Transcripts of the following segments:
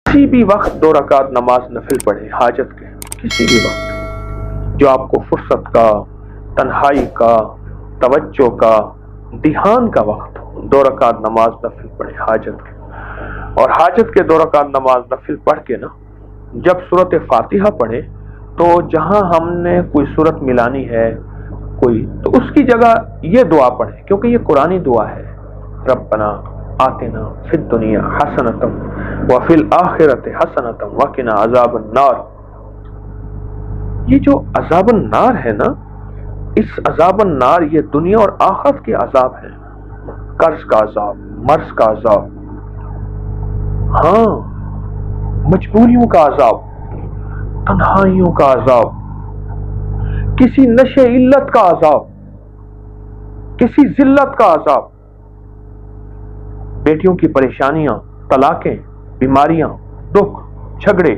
کسی بھی وقت 2 رکعت نماز نفل پڑھے حاجت کے، کسی بھی وقت جو آپ کو فرصت کا، تنہائی کا، توجہ کا، دھیان کا وقت ہو، 2 رکعت نماز نفل پڑھے حاجت کے۔ اور حاجت کے 2 رکعت نماز نفل پڑھ کے نا جب سورت فاتحہ پڑھے تو جہاں ہم نے کوئی سورت ملانی ہے کوئی، تو اس کی جگہ یہ دعا پڑھیں، کیونکہ یہ قرآنی دعا ہے۔ ربنا آتنا فی الدنیا حسنۃ وفی الآخرۃ حسنۃ وقنا عذاب النار۔ یہ جو عذاب النار ہے نا، اس عذاب النار یہ دنیا اور آخرت کے عذاب ہیں، قرض کا عذاب، مرض کا عذاب، ہاں مجبوریوں کا عذاب، تنہائیوں کا عذاب، کسی نشے علت کا عذاب، کسی ذلت کا عذاب، بیٹیوں کی پریشانیاں، طلاقیں، بیماریاں، دکھ، جھگڑے،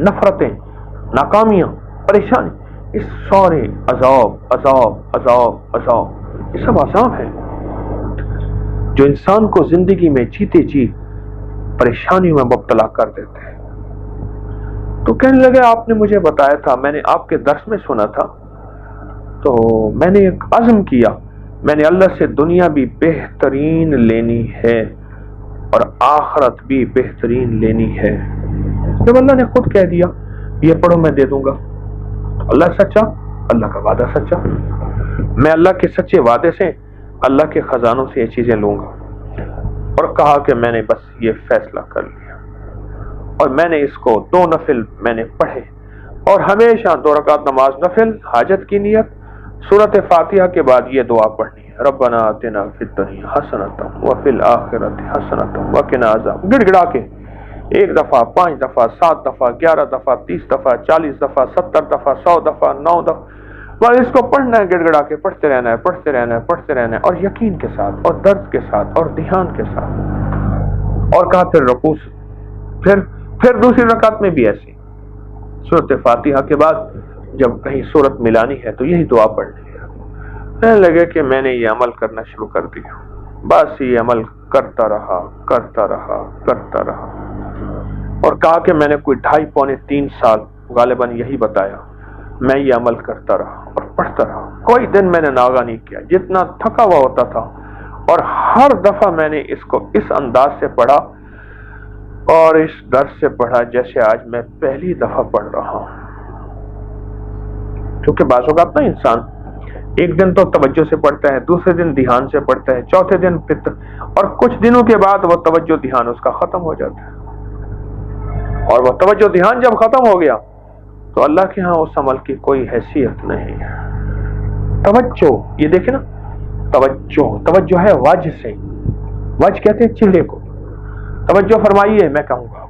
نفرتیں، ناکامیاں، پریشانی، اس سارے عذاب عذاب عذاب عذاب، یہ سب عذاب ہیں جو انسان کو زندگی میں جیتے جی پریشانیوں میں مبتلا کر دیتے ہیں۔ تو کہنے لگے آپ نے مجھے بتایا تھا، میں نے آپ کے درس میں سنا تھا، تو میں نے ایک عزم کیا، میں نے اللہ سے دنیا بھی بہترین لینی ہے اور آخرت بھی بہترین لینی ہے۔ جب اللہ نے خود کہہ دیا یہ پڑھو میں دے دوں گا، تو اللہ سچا، اللہ کا وعدہ سچا، میں اللہ کے سچے وعدے سے، اللہ کے خزانوں سے یہ چیزیں لوں گا۔ اور کہا کہ میں نے بس یہ فیصلہ کر لیا، اور میں نے اس کو 2 نفل میں نے پڑھے، اور ہمیشہ 2 رکعت نماز نفل حاجت کی نیت، سورت فاتحہ کے بعد یہ دعا پڑھنی ہے، ربنا آتنا فی الدنیا حسنۃ وفی الآخرۃ حسنۃ وقنا عذاب، گڑ گڑا کے 1 دفعہ، 5 دفعہ، 7 دفعہ، 11 دفعہ، 30 دفعہ، 40 دفعہ، 70 دفعہ، 100 دفعہ، 9 دفعہ، بس اس کو پڑھنا ہے، گڑ گڑا کے پڑھتے رہنا ہے، پڑھتے رہنا ہے، پڑھتے رہنا ہے، اور یقین کے ساتھ اور درد کے ساتھ اور دھیان کے ساتھ۔ اور کہا پھر رکوع، پھر دوسری رکعت میں بھی ایسی سورت فاتحہ کے بعد جب کہیں سورت ملانی ہے تو یہی دعا پڑھنی ہے۔ کہنے لگے کہ میں نے یہ عمل کرنا شروع کر دیا، بس یہ عمل کرتا رہا کرتا رہا کرتا رہا، اور کہا کہ میں نے کوئی 2.5 پونے 3 سال غالباً یہی بتایا، میں یہ عمل کرتا رہا اور پڑھتا رہا، کوئی دن میں نے ناغہ نہیں کیا، جتنا تھکا ہوا ہوتا تھا، اور ہر دفعہ میں نے اس کو اس انداز سے پڑھا اور اس درد سے پڑھا جیسے آج میں پہلی دفعہ پڑھ رہا ہوں۔ کیونکہ بعض اوقات نا انسان ایک دن تو توجہ سے پڑھتا ہے، دوسرے دن دھیان سے پڑھتا ہے، چوتھے دن اور کچھ دنوں کے بعد وہ توجہ دھیان اس کا ختم ہو جاتا ہے، اور وہ توجہ دھیان جب ختم ہو گیا تو اللہ کے ہاں اس عمل کی کوئی حیثیت نہیں ہے۔ توجہ، یہ دیکھیں نا، توجہ ہے وجہ سے، وجہ کہتے ہیں چہرے کو، توجہ فرمائیے، میں کہوں گا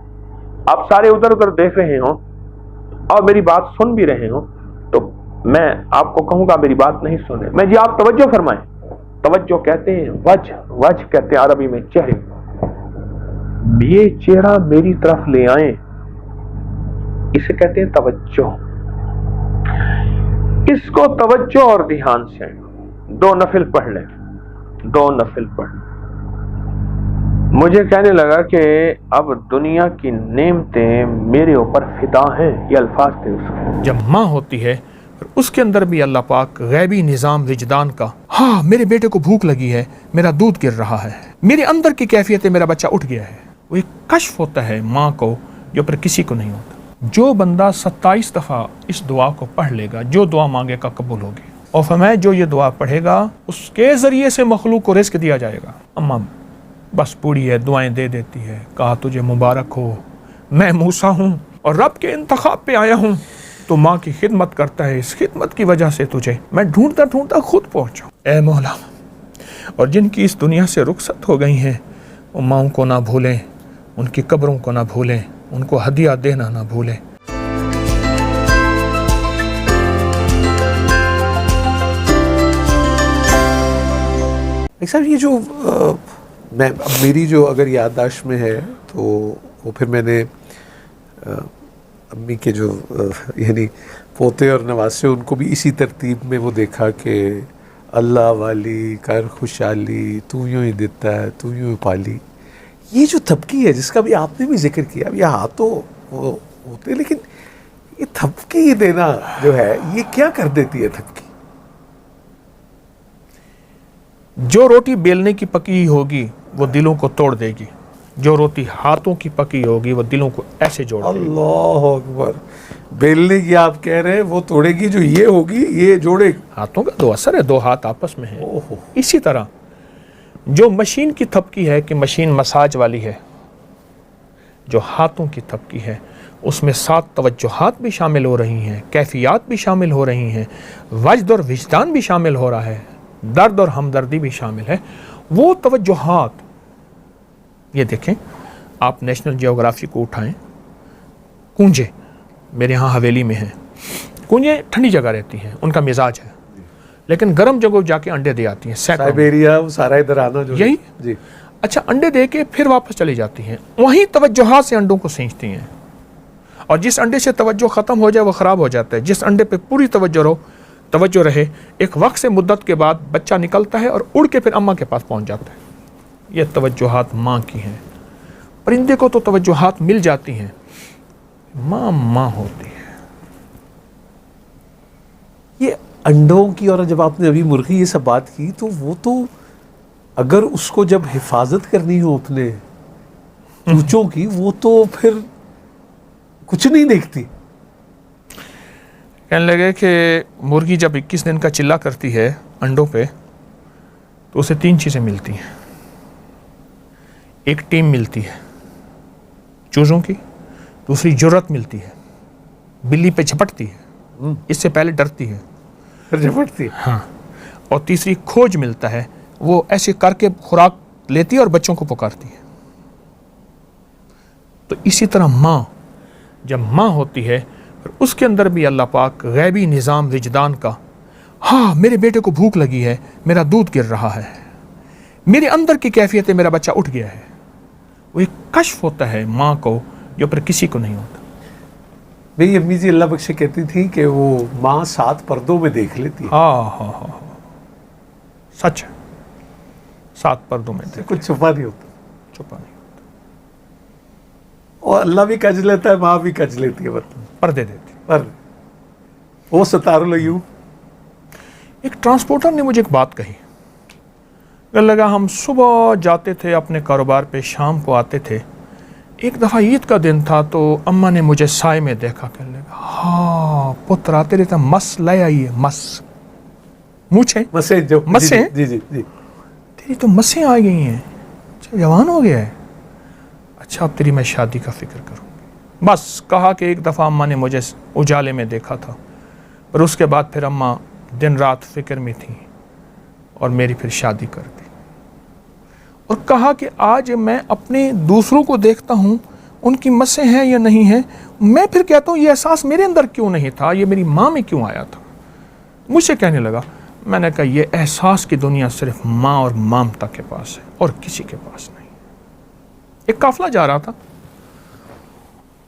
آپ سارے ادھر ادھر دیکھ رہے ہوں اور میری بات سن بھی رہے ہوں تو میں آپ کو کہوں گا میری بات نہیں سن رہے، میں جی آپ توجہ فرمائیں، توجہ کہتے ہیں وجہ کہتے ہیں عربی میں چہرے، یہ چہرہ میری طرف لے آئیں، اسے کہتے ہیں توجہ۔ اس کو توجہ اور دھیان سے 2 نفل پڑھ لیں، 2 نفل پڑھ لیں۔ مجھے کہنے لگا کہ اب دنیا کی نعمتیں میرے اوپر فدا ہیں، یہ الفاظ تھے اس کے۔ جب ماں ہوتی ہے اور اس کے اندر بھی اللہ پاک غیبی نظام وجدان کا، ہاں میرے بیٹے کو بھوک لگی ہے، میرا دودھ گر رہا ہے، میرے اندر کی کیفیت ہے، میرا بچہ اٹھ گیا ہے، وہ ایک کشف ہوتا ہے ماں کو جو پر کسی کو نہیں ہوتا۔ جو بندہ 27 دفعہ اس دعا کو پڑھ لے گا، جو دعا مانگے گا قبول ہوگی، اور فرمایا جو یہ دعا پڑھے گا اس کے ذریعے سے مخلوق کو رزق دیا جائے گا۔ اماں بس پوری ہے، دعائیں دے دیتی ہے، کہا تجھے مبارک ہو، میں موسیٰ ہوں اور رب کے انتخاب پہ آیا ہوں، تو ماں کی خدمت کرتا ہے، اس خدمت کی وجہ سے تجھے میں ڈھونڈتا ڈھونڈتا خود پہنچا۔ اے مولا، اور جن کی اس دنیا سے رخصت ہو گئی ہیں وہ ماؤں کو نہ بھولیں، ان کی قبروں کو نہ بھولیں، ان کو ہدیہ دینا نہ بھولیں۔ صاحب یہ جو میری جو اگر یادداشت میں ہے تو وہ پھر میں نے امی کے جو یعنی پوتے اور نواسے ان کو بھی اسی ترتیب میں وہ دیکھا کہ اللہ والی کر خوشحالی تو یوں ہی دیتا ہے تو یوں ہی پالی، یہ جو تھپکی ہے جس کا بھی آپ نے بھی ذکر کیا، اب یہ ہاتھ تو وہ ہوتے، لیکن یہ تھپکی دینا جو ہے یہ کیا کر دیتی ہے تھپکی؟ جو روٹی بیلنے کی پکی ہوگی وہ دلوں کو توڑ دے گی، جو روٹی ہاتھوں کی پکی ہوگی وہ دلوں کو ایسے جوڑ دے گی۔ اللہ اکبر، بیلنے کی آپ کہہ رہے ہیں وہ توڑے گی، جو یہ ہوگی یہ جوڑے گی۔ ہاتھوں کا دو اثر ہے، دو ہاتھ آپس میں ہیں۔ اوہو، اسی طرح جو مشین کی تھپکی ہے کہ مشین مساج والی ہے، جو ہاتھوں کی تھپکی ہے اس میں 7 توجہات بھی شامل ہو رہی ہیں، کیفیات بھی شامل ہو رہی ہیں، وجد اور وجدان بھی شامل ہو رہا ہے، درد اور ہمدردی بھی شامل ہے۔ وہ توجہات، یہ دیکھیں آپ نیشنل جیوگرافی کو اٹھائیں، کونجے میرے ہاں حویلی میں ہیں، کونجے ٹھنڈی جگہ رہتی ہیں، ان کا مزاج ہے، لیکن گرم جگہ جا کے انڈے دے آتی ہیں، سائبیریا، وہ سارا ادھر آنا جو یہی جی، اچھا انڈے دے کے پھر واپس چلی جاتی ہیں، وہیں توجہات سے انڈوں کو سینچتی ہیں، اور جس انڈے سے توجہ ختم ہو جائے وہ خراب ہو جاتا ہے، جس انڈے پہ پوری توجہ رہے، ایک وقت سے مدت کے بعد بچہ نکلتا ہے اور اڑ کے پھر اماں کے پاس پہنچ جاتا ہے۔ یہ توجہات ماں کی ہیں۔ پرندے کو تو توجہات مل جاتی ہیں، ماں ہوتی ہے۔ یہ انڈوں کی، اور جب آپ نے ابھی مرغی یہ سب بات کی تو وہ تو اگر اس کو جب حفاظت کرنی ہو اپنے چوچوں کی، وہ تو پھر کچھ نہیں دیکھتی۔ کہنے لگے کہ مرغی جب 21 دن کا چلا کرتی ہے انڈوں پہ تو اسے 3 چیزیں ملتی ہیں۔ ایک ٹیم ملتی ہے چوزوں کی، دوسری جرت ملتی ہے، بلی پہ جھپٹتی ہے، اس سے پہلے ڈرتی ہے، پھر جھپٹتی، ہاں، اور تیسری کھوج ملتا ہے، وہ ایسے کر کے خوراک لیتی ہے اور بچوں کو پکارتی ہے۔ تو اسی طرح ماں جب ماں ہوتی ہے، اس کے اندر بھی اللہ پاک غیبی نظام وجدان کا، ہاں میرے بیٹے کو بھوک لگی ہے، میرا دودھ گر رہا ہے، میرے اندر کی کیفیت ہے، میرا بچہ اٹھ گیا ہے، وہ ایک کشف ہوتا ہے ماں کو جو پر کسی کو نہیں ہوتا۔ میری امی جی اللہ بخشے کہتی تھی کہ وہ ماں 7 پردوں میں دیکھ لیتی ہے، ہاں سچ ہے، 7 پردوں میں دیکھ، کچھ چھپا نہیں ہوتا، چھپا نہیں، اور اللہ بھی کج لیتا ہے، ماں بھی کج لیتی ہے، پردے دیتی۔ پر وہ ستاروں لگیوں۔ ایک ٹرانسپورٹر نے مجھے ایک بات کہی، کہنے لگا ہم صبح جاتے تھے اپنے کاروبار پہ، شام کو آتے تھے، ایک دفعہ عید کا دن تھا تو اماں نے مجھے سائے میں دیکھا، کہنے لگا ہاں پتر آتے رہتا، مس لے آئیے، مس مونچھیں، مسیں جو مسیں، جی جی جی، تیری تو مسیں آ گئی ہیں، اچھا جوان ہو گیا ہے، اچھا اب تیری میں شادی کا فکر کروں گی۔ بس کہا کہ ایک دفعہ اماں نے مجھے اجالے میں دیکھا تھا، اور اس کے بعد پھر اماں دن رات فکر میں تھیں اور میری پھر شادی کر دی، اور کہا کہ آج میں اپنے دوسروں کو دیکھتا ہوں، ان کی مسیں ہیں یا نہیں ہیں، میں پھر کہتا ہوں یہ احساس میرے اندر کیوں نہیں تھا، یہ میری ماں میں کیوں آیا تھا۔ مجھ سے کہنے لگا، میں نے کہا یہ احساس کی دنیا صرف ماں اور مامتا کے پاس ہے اور کسی کے پاس نہیں۔ ایک قافلہ جا رہا تھا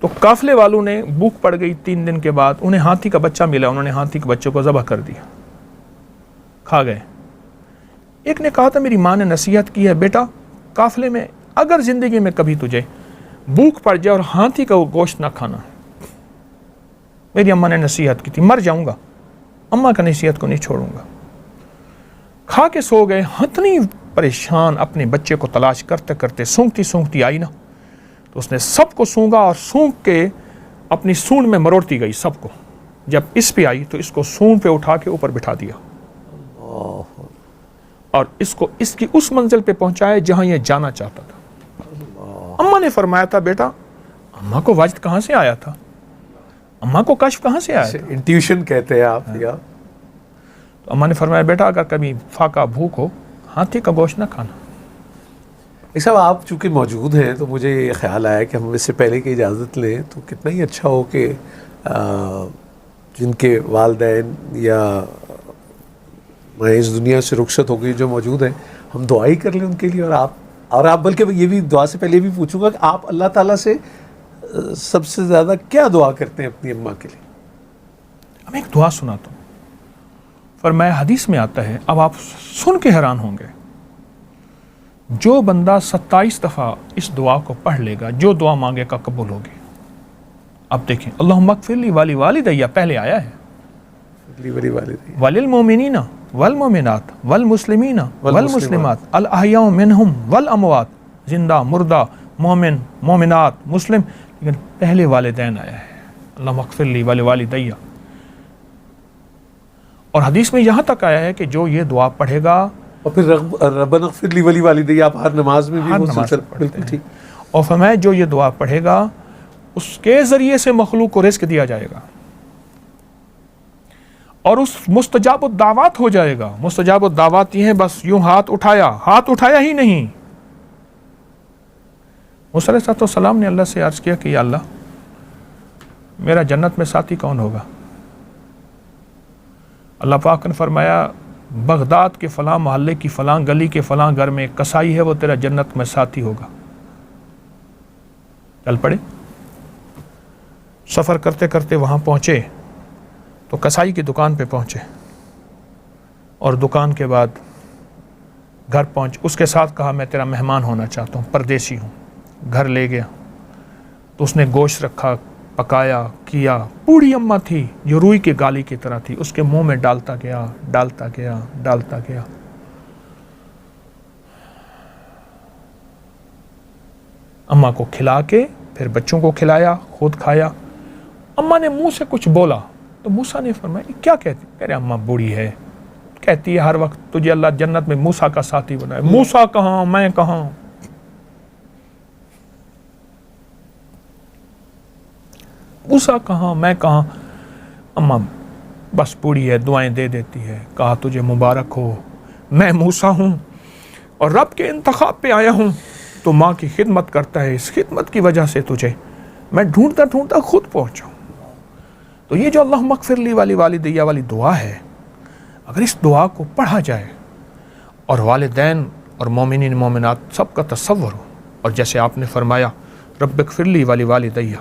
تو قافلے والوں نے بھوک پڑ گئی، 3 دن کے بعد انہیں ہاتھی کا بچہ ملا، انہوں نے ہاتھی کے بچے کو ذبح کر دیا، کھا گئے۔ ایک نے کہا تھا میری ماں نے نصیحت کی ہے، بیٹا قافلے میں اگر زندگی میں کبھی تجھے بھوک پڑ جائے اور ہاتھی کا وہ گوشت نہ کھانا، میری اماں نے نصیحت کی تھی، مر جاؤں گا اماں کا نصیحت کو نہیں چھوڑوں گا۔ کھا کے سو گئے، اتنی پریشان اپنے بچے کو تلاش کرتے کرتے سونگتی آئی نا، تو اس نے سب کو سونگا اور سونگ کے اپنی سونڈ میں مروڑتی گئی سب کو، جب اس پہ آئی تو اس کو سونڈ پہ اٹھا کے اوپر بٹھا دیا اور اس کو اس کی اس منزل پہ پہنچایا جہاں یہ جانا چاہتا تھا۔ اماں نے فرمایا تھا بیٹا، اماں کو وجد کہاں سے آیا تھا، اماں کو کشف کہاں سے آیا تھا؟ انٹیوشن کہتے ہیں آپ یا؟ تو اماں نے فرمایا بیٹا اگر کبھی فاقہ بھوک ہو ہاتھی کا گوشت نہ کھانا۔ صاحب آپ چونکہ موجود ہیں تو مجھے یہ خیال آیا کہ ہم اس سے پہلے کی اجازت لیں تو کتنا ہی اچھا ہو کہ جن کے والدین یا اس دنیا سے رخصت ہو گئی جو موجود ہیں، ہم دعائی کر لیں ان کے لیے، اور آپ بلکہ یہ بھی دعا سے پہلے بھی پوچھوں گا کہ آپ اللہ تعالیٰ سے سب سے زیادہ کیا دعا کرتے ہیں اپنی اماں کے لیے؟ میں ایک دعا سناتا ہوں، فرمایا حدیث میں آتا ہے، اب آپ سن کے حیران ہوں گے، جو بندہ 27 دفعہ اس دعا کو پڑھ لے گا، جو دعا مانگے گا قبول ہوگی. اب دیکھیں، اللہم اغفر لی ولی والدیہ پہلے آیا ہے، وللمؤمنین والمؤمنات والمسلمین والمسلمات الاحیاء منہم والاموات، زندہ مردہ مومن مومنات مسلم، لیکن پہلے والدین آیا ہے، اللہم اغفر لی ولی والدیہ. اور حدیث میں یہاں تک آیا ہے کہ جو یہ دعا پڑھے گا، اور پھر ربنا اغفر لی ولی والدی آپ ہر نماز میں بھی ہر وہ نماز سلسلہ میں پڑھتے بالکل ہیں. ٹھیک. اور فرمایا جو یہ دعا پڑھے گا اس کے ذریعے سے مخلوق کو رزق دیا جائے گا اور اس مستجاب الدعوات ہو جائے گا. مستجاب الدعوات یہ ہیں، بس یوں ہاتھ اٹھایا ہی نہیں. موسیٰ علیہ السلام نے اللہ سے عرض کیا کہ یا اللہ میرا جنت میں ساتھی کون ہوگا؟ اللہ پاک نے فرمایا بغداد کے فلاں محلے کی فلاں گلی کے فلاں گھر میں ایک کسائی ہے، وہ تیرا جنت میں ساتھی ہوگا. چل پڑے، سفر کرتے کرتے وہاں پہنچے تو کسائی کی دکان پہ پہنچے اور دکان کے بعد گھر پہنچ، اس کے ساتھ کہا میں تیرا مہمان ہونا چاہتا ہوں، پردیسی ہوں. گھر لے گیا تو اس نے گوشت رکھا، پکایا کیا. بوڑھی اماں تھی جو روئی کے گالی کی طرح تھی، اس کے منہ میں ڈالتا گیا. اماں کو کھلا کے پھر بچوں کو کھلایا، خود کھایا. اماں نے منہ سے کچھ بولا تو موسیٰ نے فرمایا یہ کیا کہتی؟ کہہ رہے اماں بوڑھی ہے، کہتی ہے ہر وقت تجھے اللہ جنت میں موسیٰ کا ساتھی بنائے. موسیٰ کہاں، میں کہاں؟ موسیٰ کہاں، میں کہاں؟ اماں بس بوڑھی ہے، دعائیں دے دیتی ہے. کہا تجھے مبارک ہو، میں موسیٰ ہوں اور رب کے انتخاب پہ آیا ہوں، تو ماں کی خدمت کرتا ہے، اس خدمت کی وجہ سے تجھے میں ڈھونڈتا خود پہنچا. تو یہ جو اللہم اغفر لی ولی والدیہ والی دعا ہے، اگر اس دعا کو پڑھا جائے اور والدین اور مومنین مومنات سب کا تصور ہو، اور جیسے آپ نے فرمایا رب اغفر لی ولی والدیہ،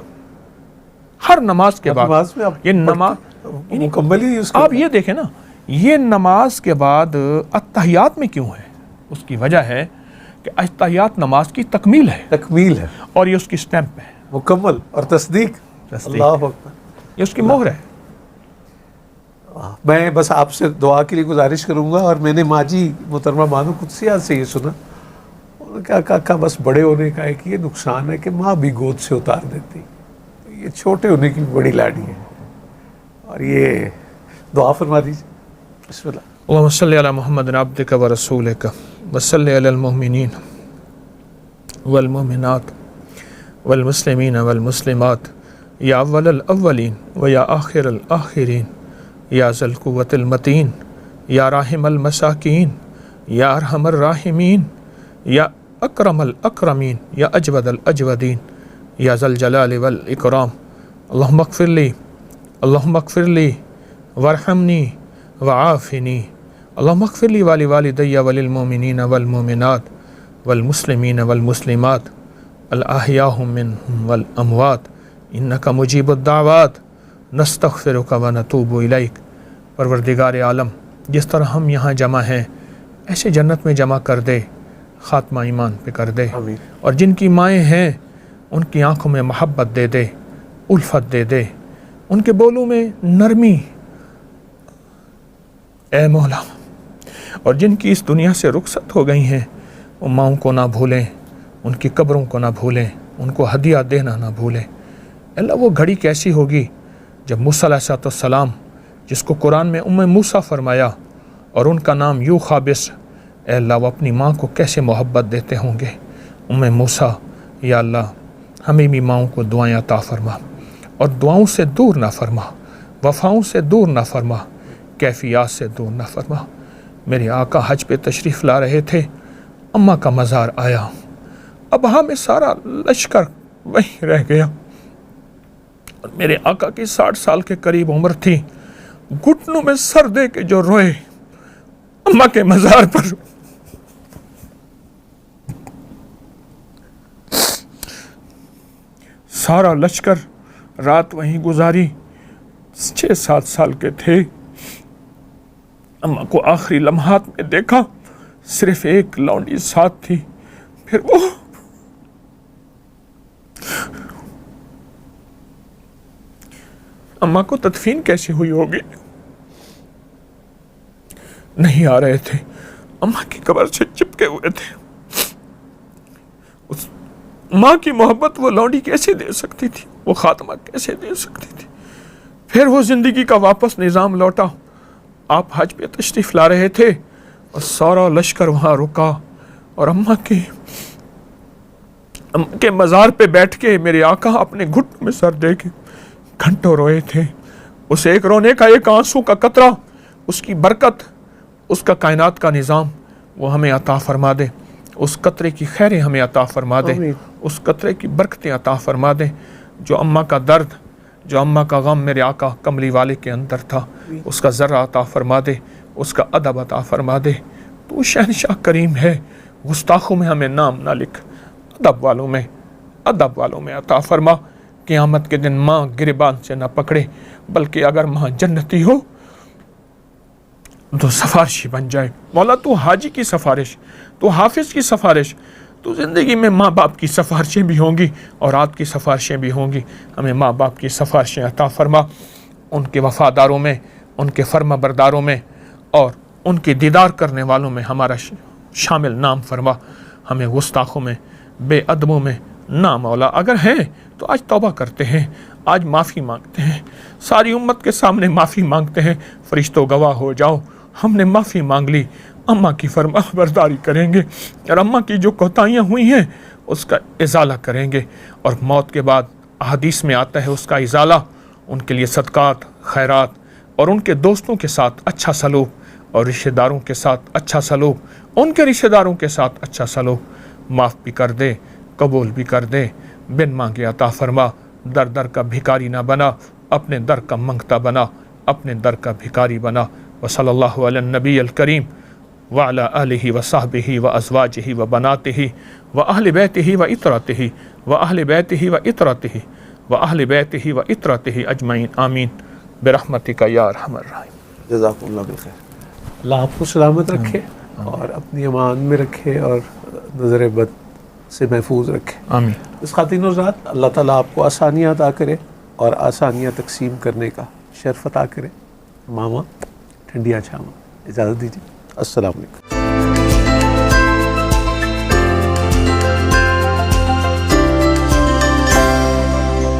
ہر نماز کے بعد یہ نماز مکمل ہی آپ یہ دیکھیں نا، یہ نماز کے بعد اتحیات میں کیوں ہے؟ اس کی وجہ ہے کہ اتحیات نماز کی تکمیل ہے اور یہ اس کی سٹیمپ ہے، مکمل اور تصدیق. اللہ اکبر، یہ اس کی مہر ہے. میں بس آپ سے دعا کے لیے گزارش کروں گا. اور میں نے ماجی محترمہ بانو قدسیہ سے یہ سنا، انہوں نے کہا بس بڑے ہونے کا ایک یہ نقصان ہے کہ ماں بھی گود سے اتار دیتی، یہ چھوٹے ہونے کی بڑی لاڈی ہے. اور یہ دعا فرما دیجیے. بسم اللہ. اللہم صلی علی محمد عبدک و رسولک وصلی علی المؤمنین والمؤمنات والمسلمین والمسلمات یا اول الاولین و یا آخر الآخرین یا ذی القوۃ المتین یا راحم المساکین یا ارحم الراحمین یا اکرم الاکرمین یا اجود الاجودین یا ذی الجلال والاکرام. اللہم اغفر لی وارحمنی وعافنی. اللہم اغفر لی ولی والدیہ وللمؤمنین والمؤمنات والمسلمین والمسلمات الاحیاء منہم والاموات انک مجیب الدعوات نستغفرک ونتوب الیک. پروردگار عالم، جس طرح ہم یہاں جمع ہیں ایسے جنت میں جمع کر دے، خاتمہ ایمان پہ کر دے. آمین. اور جن کی مائیں ہیں ان کی آنکھوں میں محبت دے دے، الفت دے دے، ان کے بولوں میں نرمی اے مولا. اور جن کی اس دنیا سے رخصت ہو گئی ہیں وہ ماؤں کو نہ بھولیں، ان کی قبروں کو نہ بھولیں، ان کو ہدیہ دینا نہ بھولیں. اللہ وہ گھڑی کیسی ہوگی جب موسیٰ علیہ السلام، جس کو قرآن میں موسیٰ فرمایا اور ان کا نام یو خابس، اے اللہ وہ اپنی ماں کو کیسے محبت دیتے ہوں گے. موسیٰ، یا اللہ ہمیں بھی ماؤں کو دعائیں عطا فرما اور دعاؤں سے دور نہ فرما، وفاؤں سے دور نہ فرما، کیفیات سے دور نہ فرما. میرے آقا حج پہ تشریف لا رہے تھے، اماں کا مزار آیا، اب ہمیں سارا لشکر وہیں رہ گیا اور میرے آقا کی 60 سال کے قریب عمر تھی. گھٹنوں میں سر دے کے جو روئے اماں کے مزار پر، سارا لشکر رات وہیں گزاری. 6-7 سال کے تھے. اماں کو آخری لمحات میں دیکھا، صرف ایک لونڈی ساتھ تھی. پھر وہ اماں کو تدفین کیسے ہوئی ہوگی؟ نہیں آ رہے تھے، اماں کی قبر سے چپکے ہوئے تھے. اس ماں کی محبت وہ لونڈی کیسے دے سکتی تھی؟ وہ خاتمہ کیسے دے سکتی تھی؟ پھر وہ زندگی کا واپس نظام لوٹا. آپ حج پہ تشریف لا رہے تھے اور سارا لشکر وہاں رکا اور اماں کے مزار پہ بیٹھ کے میرے آقا اپنے گھٹنوں میں سر دے کے گھنٹوں روئے تھے. اس ایک رونے کا ایک آنسو کا قطرہ، اس کی برکت، اس کا کائنات کا نظام وہ ہمیں عطا فرما دے. اس قطرے کی خیریں ہمیں عطا فرما دے، اس قطرے کی برکتیں عطا فرما دے. جو اماں کا درد، جو اماں کا غم میرے آقا کملی والے کے اندر تھا، اس کا ذرہ عطا فرما دے، اس کا ادب عطا فرما دے. تو شہنشاہ کریم ہے، گستاخوں میں ہمیں نام نہ لکھ، ادب والوں میں عطا فرما. قیامت کے دن ماں گریبان سے نہ پکڑے، بلکہ اگر ماں جنتی ہو تو سفارشی بن جائے. مولا تو حاجی کی سفارش، تو حافظ کی سفارش، تو زندگی میں ماں باپ کی سفارشیں بھی ہوں گی اور آپ کی سفارشیں بھی ہوں گی. ہمیں ماں باپ کی سفارشیں عطا فرما. ان کے وفاداروں میں، ان کے فرما برداروں میں اور ان کے دیدار کرنے والوں میں ہمارا شامل نام فرما. ہمیں گستاخوں میں، بے ادبوں میں نہ مولا اگر ہیں تو آج توبہ کرتے ہیں، آج معافی مانگتے ہیں، ساری امت کے سامنے معافی مانگتے ہیں. فرشتوں گواہ ہو جاؤ، ہم نے معافی مانگ لی، اماں کی فرما برداری کریں گے اور اماں کی جو کوتاہیاں ہوئی ہیں اس کا ازالہ کریں گے. اور موت کے بعد احادیث میں آتا ہے اس کا ازالہ، ان کے لیے صدقات، خیرات اور ان کے دوستوں کے ساتھ اچھا سلوک اور رشتہ داروں کے ساتھ اچھا سلوک، ان کے رشتہ داروں کے ساتھ اچھا سلوک. معاف بھی کر دے، قبول بھی کر دے، بن مانگے عطا فرما. در در کا بھکاری نہ بنا، اپنے در کا منگتا بنا، اپنے در کا بھکاری بنا. وصلی اللہ علی النبی الکریم وعلی آلہ وصحبہ وازواجہ وبناتہ واہل بیتہ واطرتہ واہل بیتہ واطرتہ واہل بیتہ واطرتہ اجمعین آمین برحمتک یا ارحم الراحمین. جزاکم اللہ بالخیر. اللہ آپ کو سلامت رکھے اور اپنی امان میں رکھے اور نظر بد سے محفوظ رکھے. آمین. اس خاتین حضرات اللہ تعالیٰ آپ کو آسانیاں عطا کرے اور آسانیاں تقسیم کرنے کا شرف عطا کرے. ماما ٹھنڈیاں چھاواں. اجازت دیجیے. السلام علیکم.